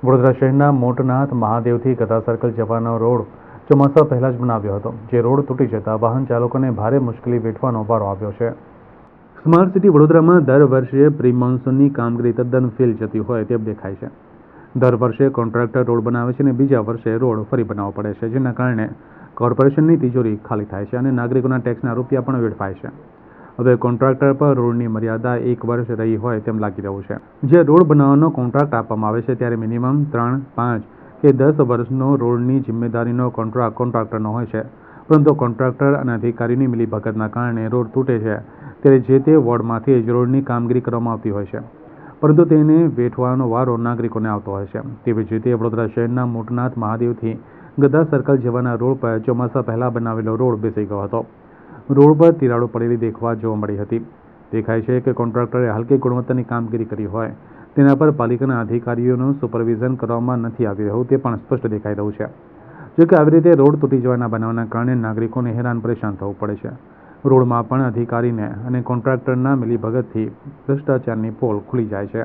વડોદરા શહેરના મોટનાથ મહાદેવથી ગદા સર્કલ જવાનો રોડ ચોમાસા પહેલાં જ બનાવ્યો હતો, જે રોડ તૂટી જતા વાહન ચાલકોને ભારે મુશ્કેલી વેઠવાનો વારો આવ્યો છે. સ્માર્ટ સિટી વડોદરામાં દર વર્ષે પ્રી મોન્સૂનની કામગીરી તદ્દન ફેલ જતી હોય તેમ દેખાય છે. દર વર્ષે કોન્ટ્રાક્ટર રોડ બનાવે છે અને બીજા વર્ષે રોડ ફરી બનાવવો પડે છે, જેના કારણે કોર્પોરેશનની તિજોરી ખાલી થાય છે અને નાગરિકોના ટેક્સના રૂપિયા પણ વેડફાય છે. હવે કોન્ટ્રાક્ટર પર રોડની મર્યાદા 1 વર્ષ રહી હોય તેમ લાગી રહ્યું છે. જે રોડ બનાવવાનો કોન્ટ્રાક્ટ આપવામાં આવે છે ત્યારે મિનિમમ 3, 5 કે 10 વર્ષનો રોડની જિમ્મેદારીનો કોન્ટ્રાક્ટ કોન્ટ્રાક્ટરનો હોય છે, પરંતુ કોન્ટ્રાક્ટર અને અધિકારીની મિલીભગતના કારણે રોડ તૂટે છે ત્યારે જે તે વોર્ડમાંથી જ રોડની કામગીરી કરવામાં આવતી હોય છે, પરંતુ તેને વેઠવાનો વારો નાગરિકોને આવતો હોય છે. તેવી જ રીતે વડોદરા શહેરના મોટનાથ મહાદેવથી ગદા સર્કલ જવાના રોડ પર ચોમાસા પહેલાં બનાવેલો રોડ બેસી ગયો હતો. રોડ પર તિરાડો પડેલી દેખવા જોવા મળી હતી. દેખાય છે કે કોન્ટ્રાક્ટરે હલકી ગુણવત્તાની કામગીરી કરી હોય તેના પર પાલિકાના અધિકારીઓનું સુપરવિઝન કરવામાં નથી આવી રહ્યું તે પણ સ્પષ્ટ દેખાઈ રહ્યું છે. જોકે આવી રીતે રોડ તૂટી જવાના બનાવના કારણે નાગરિકોને હેરાન પરેશાન થવું પડે છે. રોડમાં પણ અધિકારીને અને કોન્ટ્રાક્ટરના મિલીભગતથી ભ્રષ્ટાચારની પોલ ખુલી જાય છે.